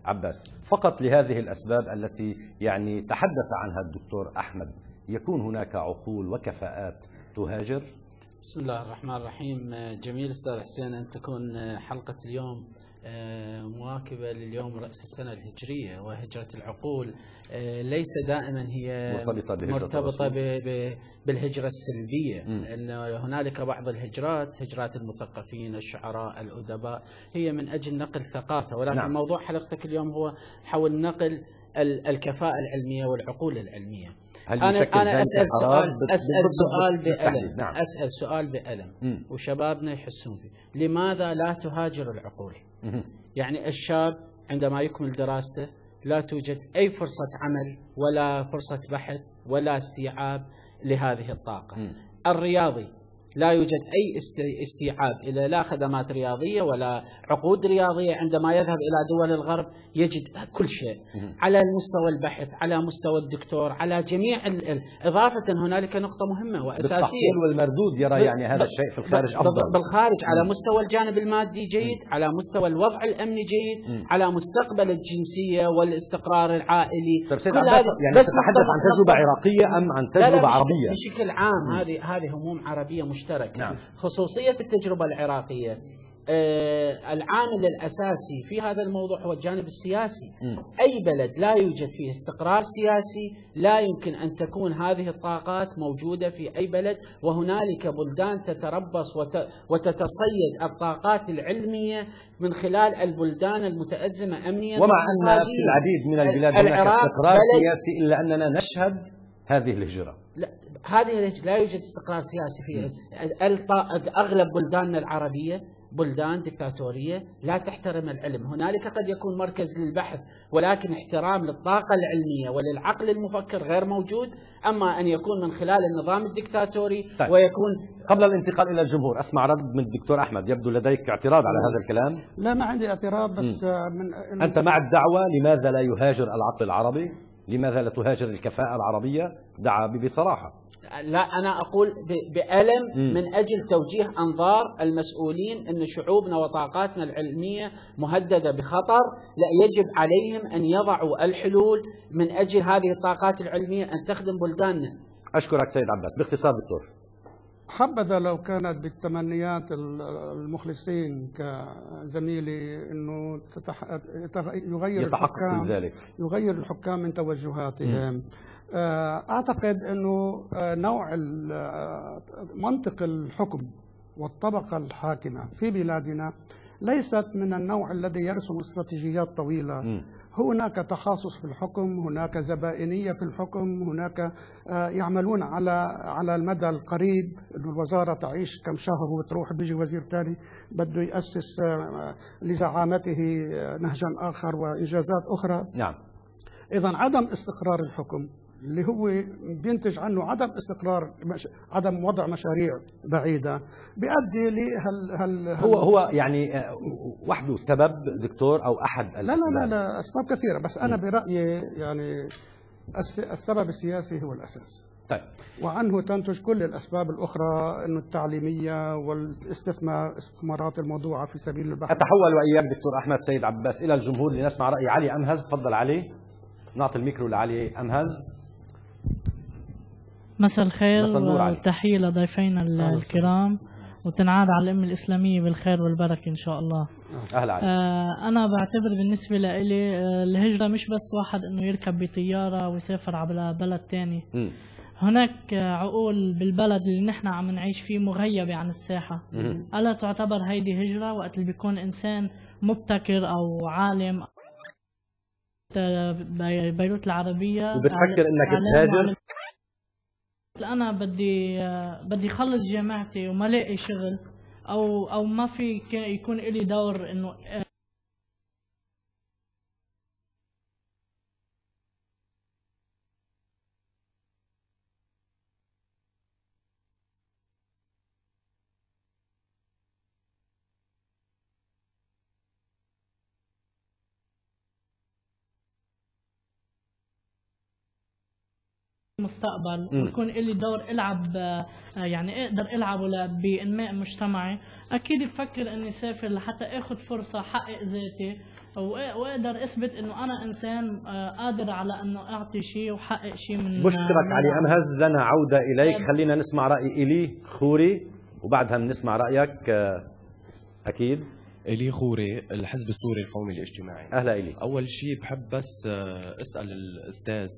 عباس، فقط لهذه الأسباب التي يعني تحدث عنها الدكتور أحمد يكون هناك عقول وكفاءات تهاجر؟ بسم الله الرحمن الرحيم. جميل أستاذ حسين أن تكون حلقة اليوم مواكبة لليوم رأس السنة الهجرية، وهجرة العقول ليس دائما هي مرتبطة بالهجرة السلبية، أن هنالك بعض الهجرات، هجرات المثقفين، الشعراء، الأدباء، هي من أجل نقل ثقافة، ولكن نعم. موضوع حلقتك اليوم هو حول نقل الكفاءة العلمية والعقول العلمية. أنا أسأل سؤال بألم وشبابنا يحسون فيه، لماذا لا تهاجر العقول؟ يعني الشاب عندما يكمل دراسته لا توجد أي فرصة عمل ولا فرصة بحث ولا استيعاب لهذه الطاقة. الرياضي لا يوجد أي استيعاب إلى لا خدمات رياضية ولا عقود رياضية، عندما يذهب إلى دول الغرب يجد كل شيء على المستوى البحث، على مستوى الدكتور، على جميع إضافة هنالك نقطة مهمة وأساسية، بالتحصيل والمردود يرى يعني هذا الشيء في الخارج أفضل. بالخارج على مستوى الجانب المادي جيد، على مستوى الوضع الأمني جيد، على مستقبل الجنسية والاستقرار العائلي. طيب سيد عباس، يعني تتحدث عن تجربة عراقية أم عن تجربة عربية؟ بشكل عام هذه هموم عربية مشتركة. نعم. خصوصية التجربة العراقية، العامل الأساسي في هذا الموضوع هو الجانب السياسي. أي بلد لا يوجد فيه استقرار سياسي لا يمكن أن تكون هذه الطاقات موجودة في أي بلد، وهنالك بلدان تتربص وتتصيد الطاقات العلمية من خلال البلدان المتأزمة أمنيا، ومع أن في العديد من البلاد هناك استقرار سياسي إلا أننا نشهد هذه الهجرة. لا يوجد استقرار سياسي في أغلب بلداننا العربية بلدان دكتاتورية لا تحترم العلم. هنالك قد يكون مركز للبحث، ولكن احترام للطاقة العلمية وللعقل المفكر غير موجود. أما أن يكون من خلال النظام الدكتاتوري طيب. ويكون قبل الانتقال إلى الجمهور أسمع رد من الدكتور أحمد، يبدو لديك اعتراض على هذا الكلام. لا، ما عندي اعتراض، بس أنت مع الدعوة لماذا لا يهاجر العقل العربي؟ لماذا لا تهاجر الكفاءة العربية؟ دعا بصراحة. لا، أنا أقول بألم من أجل توجيه أنظار المسؤولين أن شعوبنا وطاقاتنا العلمية مهددة بخطر. لا، يجب عليهم أن يضعوا الحلول من أجل هذه الطاقات العلمية أن تخدم بلداننا. أشكرك سيد عباس. باختصار دكتور، حبذا لو كانت بالتمنيات المخلصين كزميلي أنه يغير الحكام من توجهاتهم. أعتقد أنه نوع منطق الحكم والطبقة الحاكمة في بلادنا ليست من النوع الذي يرسم استراتيجيات طويلة. هناك تخصص في الحكم، هناك زبائنية في الحكم، هناك يعملون على المدى القريب، إنه الوزارة تعيش كم شهر وتروح بيجي وزير ثاني بده يأسس لزعامته نهجا آخر وإنجازات أخرى. نعم. إذن عدم استقرار الحكم اللي هو بينتج عنه عدم استقرار، عدم وضع مشاريع بعيدة، بيؤدي هو يعني وحده سبب دكتور أو أحد الأسباب؟ لا أسباب كثيرة، بس أنا برأيي يعني السبب السياسي هو الأساس. طيب. وعنه تنتج كل الأسباب الأخرى، إنه التعليمية والاستثمارات الموضوعة في سبيل البحث. أتحول وإياك دكتور أحمد سيد عباس إلى الجمهور لنسمع رأي علي أمهز. تفضل علي، نعطي الميكرو لعلي أمهز. مساء الخير وتحية لضيفينا الكرام، وتنعاد على الأمة الإسلامية بالخير والبركة إن شاء الله. أهلا علي. أنا بعتبر بالنسبة لي الهجرة مش بس واحد إنه يركب بطيارة ويسافر على بلد تاني. هناك عقول بالبلد اللي نحن عم نعيش فيه مغيبة عن الساحة. ألا تعتبر هيدي هجرة وقت اللي بيكون إنسان مبتكر أو عالم بيروت العربية وبتفكر إنك تهاجر؟ أنا بدي خلص جامعتي وما لاقي شغل أو ما في يكون لي دور إنه مستقبل ويكون لي دور العب، يعني اقدر العبه بانماء مجتمعي. اكيد بفكر اني اسافر لحتى اخذ فرصه احقق ذاتي واقدر اثبت انه انا انسان قادر على انه اعطي شيء وحقق شيء من. بشكرك علي أمهز، لنا عودة إليك. خلينا نسمع رأي إيلي خوري وبعدها بنسمع رأيك. أكيد إيلي خوري، الحزب السوري القومي الاجتماعي. أهلا إيلي. أول شيء بحب بس أسأل الأستاذ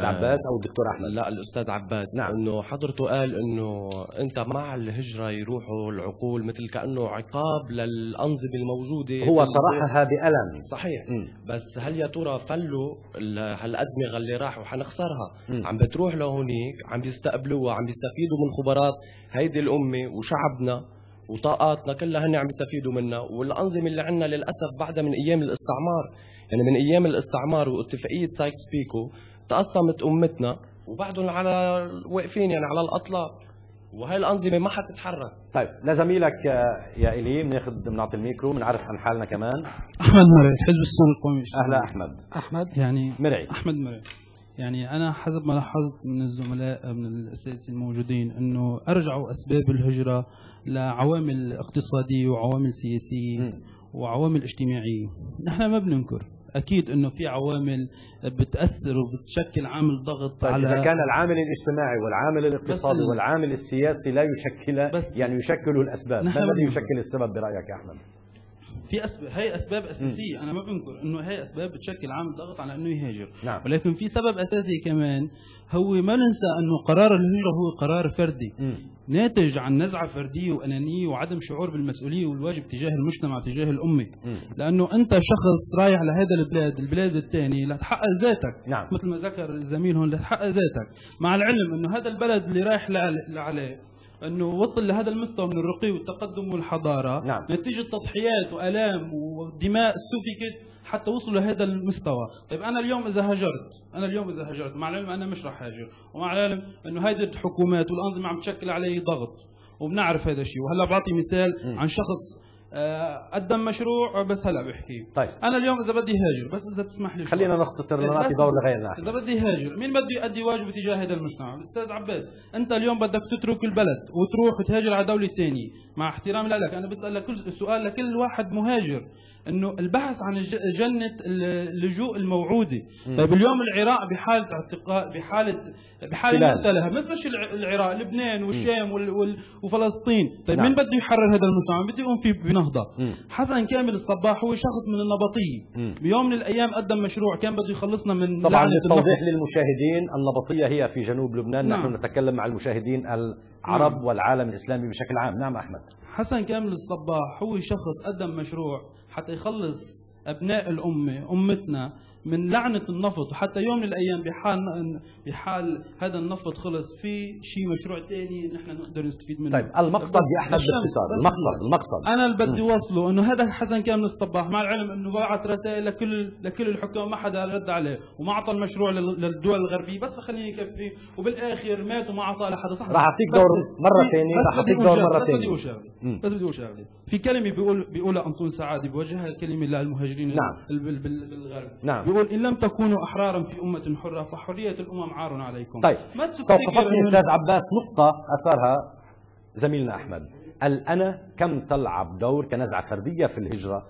عباس أو الدكتور أحمد؟ لا، الأستاذ عباس. نعم. إنه حضرته قال إنه أنت مع الهجرة يروحوا العقول مثل كأنه عقاب للأنظمة الموجودة. هو طرحها بألم. صحيح. بس هل يا ترى فلوا هالأدمغة اللي راحوا حنخسرها عم بتروح لهونيك، عم بيستقبلوها، عم بيستفيدوا من خبرات هيدي الأمة وشعبنا وطاقاتنا كلها هن عم يستفيدوا منها. والأنظمة اللي عندنا للأسف بعدها من أيام الاستعمار، يعني من أيام الاستعمار واتفاقية سايكس بيكو تقسمت أمتنا وبعدهم على واقفين يعني على الأطلاق، وهي الأنظمة ما حتتحرك. طيب لزميلك يا إيلي بنعطي الميكرو، بنعرف عن حالنا كمان. أحمد مرعي، الحزب السوري القومي. أهلا أحمد. أحمد يعني مرعي. أحمد مرعي. يعني أنا حسب ما لاحظت من الزملاء من الأساتذة الموجودين إنه أرجعوا أسباب الهجرة لعوامل اقتصادية وعوامل سياسية وعوامل اجتماعية. نحن ما بننكر أكيد إنه في عوامل بتأثر وبتشكل عامل ضغط على. إذا كان العامل الاجتماعي والعامل الاقتصادي والعامل السياسي لا يشكل يعني يشكلوا الأسباب، ما الذي يشكل السبب برأيك يا أحمد؟ في هي اسباب اساسيه، انا ما بنكر انه هي اسباب بتشكل عامل ضغط على انه يهاجر. نعم. ولكن في سبب اساسي كمان، هو ما ننسى انه قرار الهجره هو قرار فردي ناتج عن نزعه فرديه وانانيه وعدم شعور بالمسؤوليه والواجب تجاه المجتمع تجاه الامه. لانه انت شخص رايح لهذا البلاد الثاني لتحقق ذاتك. نعم. مثل ما ذكر الزميل هون لتحقق ذاتك، مع العلم انه هذا البلد اللي رايح عليه انه وصل لهذا المستوى من الرقي والتقدم والحضاره. نعم. نتيجه تضحيات والام ودماء سفكت حتى وصلوا لهذا المستوى. طيب انا اليوم اذا هاجرت مع العلم انا مش راح هاجر، ومع العلم انه هيدي الحكومات والانظمه عم تشكل علي ضغط وبنعرف هذا الشيء. وهلا بعطي مثال عن شخص قدم مشروع بس هلا بحكي. طيب انا اليوم اذا بدي هاجر، بس اذا تسمح لي خلينا نختصر نعطي دور لغيرنا. اذا بدي هاجر مين بده يؤدي واجبه تجاه هذا المجتمع؟ الاستاذ عباس، انت اليوم بدك تترك البلد وتروح وتهاجر على دوله ثانيه. مع احترامي لك انا بسال لك سؤال لكل واحد مهاجر، انه البحث عن جنه اللجوء الموعوده. طيب اليوم العراق بحاله اعتقال، بحاله مختلفه، مش العراق، لبنان والشام وفلسطين. طيب مين بده يحرر هذا المجتمع؟ بده يقوم فيه بنهضه. حسن كامل الصباح هو شخص من النبطيه، بيوم من الايام قدم مشروع كان بده يخلصنا من. طبعا للتوضيح للمشاهدين، النبطيه هي في جنوب لبنان. نعم. نحن نتكلم مع المشاهدين العرب والعالم الاسلامي بشكل عام. نعم احمد. حسن كامل الصباح هو شخص قدم مشروع حتى يخلص ابناء امتنا من لعنة النفط، وحتى يوم من الأيام بحال هذا النفط خلص في شيء مشروع ثاني نحن نقدر نستفيد منه. طيب المقصد يا أحمد باختصار، المقصد أنا اللي بدي وصله إنه هذا حسن كامل الصباح مع العلم إنه بعث رسائل لكل الحكام ما حدا رد عليه وما أعطى المشروع للدول الغربية، بس خليني يكفي وبالآخر مات وما أعطاه لحدا. صح. راح أعطيك دور مرة ثانية، بس بدي أقول شغلة. في كلمة بيقولها أنطون سعادي بوجهها الكلمة للمهاجرين. نعم. بالغرب. نعم. بيقول إن لم تكونوا أحرارا في أمة حرة فحرية الأمم عار عليكم. طيب توقفتني أستاذ عباس نقطة أثارها زميلنا أحمد. الأنا كم تلعب دور كنزعة فردية في الهجرة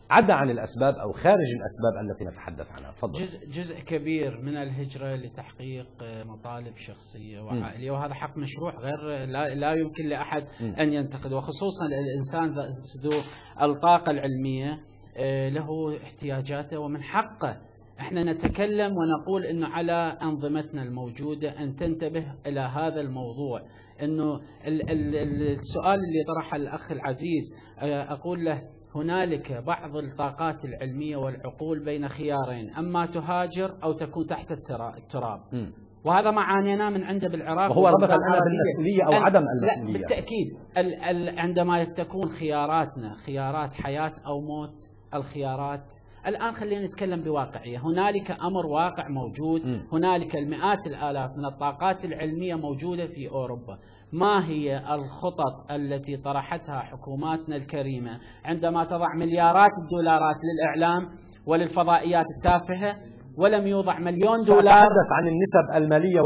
عدا عن الأسباب أو خارج الأسباب التي نتحدث عنها؟ تفضل. جزء كبير من الهجرة لتحقيق مطالب شخصية وعائلية، وهذا حق مشروع غير لا يمكن لأحد أن ينتقد، وخصوصا الإنسان ذو الطاقة العلمية له احتياجاته ومن حقه. احنا نتكلم ونقول انه على انظمتنا الموجوده ان تنتبه الى هذا الموضوع، انه السؤال اللي طرحه الاخ العزيز اقول له هنالك بعض الطاقات العلميه والعقول بين خيارين، اما تهاجر او تكون تحت التراب. وهذا ما عانيناه من عنده بالعراق، وهو ربط الأنا بالمسؤولية أو عدم المسؤولية. لا بالتأكيد عندما تكون خياراتنا خيارات حياة أو موت، الخيارات الآن خلينا نتكلم بواقعية. هنالك أمر واقع موجود، هنالك المئات الآلاف من الطاقات العلمية موجودة في أوروبا. ما هي الخطط التي طرحتها حكوماتنا الكريمة عندما تضع مليارات الدولارات للإعلام وللفضائيات التافهة ولم يوضع $1,000,000؟ سأتحدث عن النسب المالية